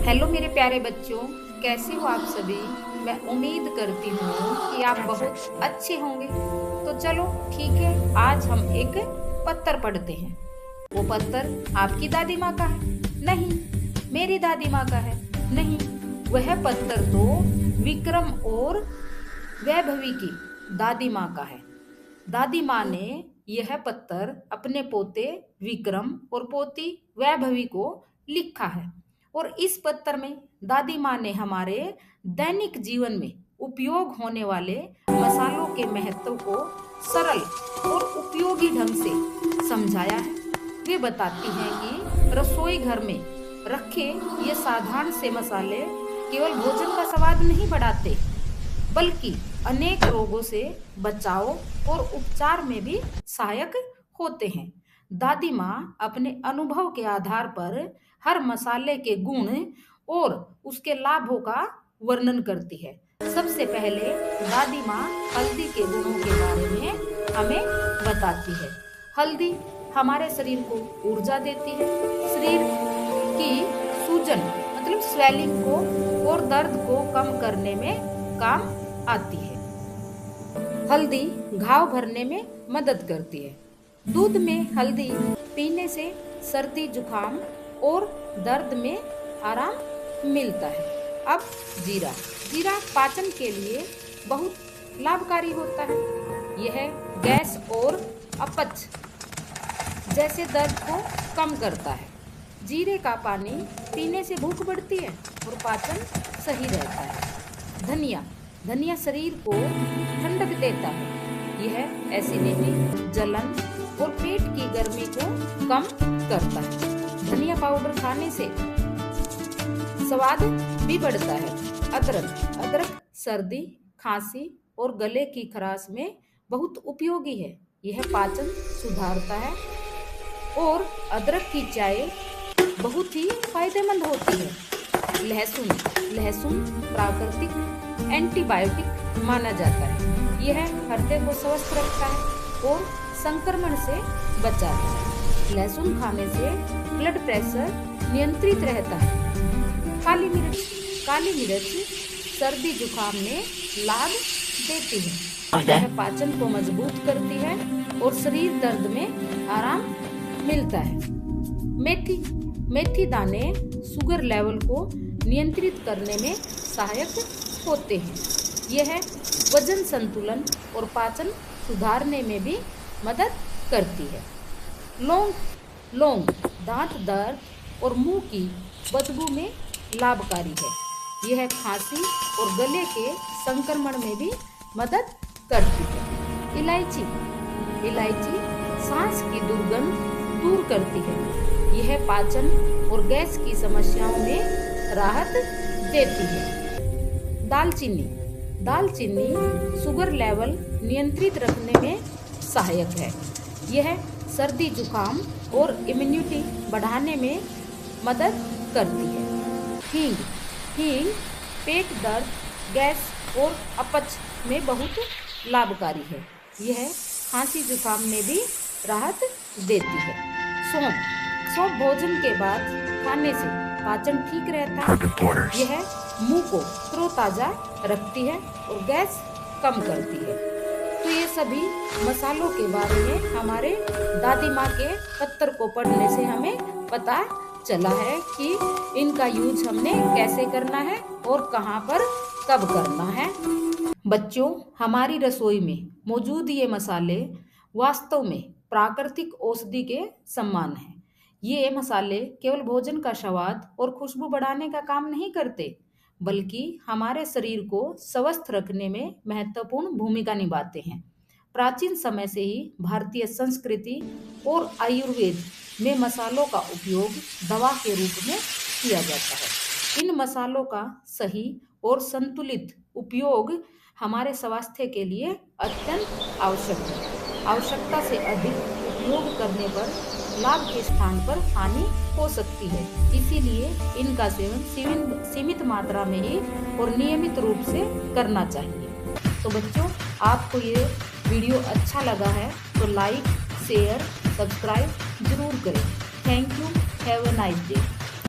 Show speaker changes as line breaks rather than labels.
Hello मेरे प्यारे बच्चों, कैसे हो आप सभी। मैं उम्मीद करती हूँ कि आप बहुत अच्छे होंगे। तो चलो ठीक है, आज हम एक पत्तर पढ़ते हैं। वो पत्तर आपकी दादी माँ का है? नहीं। मेरी दादी माँ का है? नहीं। वह पत्तर तो विक्रम और वैभवी की दादी माँ का है। दादी माँ ने यह पत्तर अपने पोते विक्रम और पोती वैभवी को लिखा है। और इस पत्र में दादी माँ ने हमारे दैनिक जीवन में उपयोग होने वाले मसालों के महत्व को सरल और उपयोगी ढंग से समझाया है। वे बताती हैं कि रसोई घर में रखे ये साधारण से मसाले केवल भोजन का स्वाद नहीं बढ़ाते, बल्कि अनेक रोगों से बचाव और उपचार में भी सहायक होते हैं। दादी माँ अपने अनुभव के आधार पर हर मसाले के गुण और उसके लाभों का वर्णन करती है। सबसे पहले दादी माँ हल्दी के गुणों के बारे में हमें बताती है। हल्दी हमारे शरीर को ऊर्जा देती है, शरीर की सूजन मतलब स्वेलिंग को और दर्द को कम करने में काम आती है। हल्दी घाव भरने में मदद करती है। दूध में हल्दी पीने से सर्दी जुकाम और दर्द में आराम मिलता है। अब जीरा जीरा पाचन के लिए बहुत लाभकारी होता है। यह गैस और अपच जैसे दर्द को कम करता है। जीरे का पानी पीने से भूख बढ़ती है और पाचन सही रहता है। धनिया शरीर को ठंडक देता है। यह एसिडिटी, जलन और पेट की गर्मी को कम करता है। धनिया पाउडर खाने से स्वाद भी बढ़ता है। अदरक सर्दी, खांसी और गले की खराश में बहुत उपयोगी है। यह पाचन सुधारता है और अदरक की चाय बहुत ही फायदेमंद होती है। लहसुन प्राकृतिक एंटीबायोटिक माना जाता है। यह हृदय को स्वस्थ रखता है और संक्रमण से बचाता है। लहसुन खाने से ब्लड प्रेशर नियंत्रित रहता है। काली मिर्च सर्दी जुकाम में लाभ देती है। यह पाचन को मजबूत करती है और शरीर दर्द में आराम मिलता है। मेथी दाने शुगर लेवल को नियंत्रित करने में सहायक होते हैं। यह वजन संतुलन और पाचन सुधारने में भी मदद करती है। लौंग दांत दर्द और मुंह की बदबू में लाभकारी है। यह खांसी और गले के संक्रमण में भी मदद करती है। इलायची सांस की दुर्गंध दूर करती है। यह पाचन और गैस की समस्याओं में राहत देती है। दालचीनी शुगर लेवल नियंत्रित रखने में सहायक है। यह सर्दी जुकाम और इम्यूनिटी बढ़ाने में मदद करती है। हींग पेट दर्द, गैस और अपच में बहुत लाभकारी है। यह खांसी जुकाम में भी राहत देती है। सौंफ भोजन के बाद खाने से पाचन ठीक रहता है। यह मुंह को तरोताजा रखती है और गैस कम करती है। तो ये सभी मसालों के बारे में हमारे दादी माँ के पत्र को पढ़ने से हमें पता चला है कि इनका यूज हमने कैसे करना है और कहाँ पर कब करना है। बच्चों, हमारी रसोई में मौजूद ये मसाले वास्तव में प्राकृतिक औषधि के समान हैं। ये मसाले केवल भोजन का स्वाद और खुशबू बढ़ाने का काम नहीं करते, बल्कि हमारे शरीर को स्वस्थ रखने में महत्वपूर्ण भूमिका निभाते हैं। प्राचीन समय से ही भारतीय संस्कृति और आयुर्वेद में मसालों का उपयोग दवा के रूप में किया जाता है। इन मसालों का सही और संतुलित उपयोग हमारे स्वास्थ्य के लिए अत्यंत आवश्यक है। आवश्यकता से अधिक उपयोग करने पर लाभ के स्थान पर हानि हो सकती है। इसीलिए इनका सेवन सीमित मात्रा में ही और नियमित रूप से करना चाहिए। तो बच्चों, आपको ये वीडियो अच्छा लगा है तो लाइक, शेयर, सब्सक्राइब जरूर करें। Thank you. Have a nice day.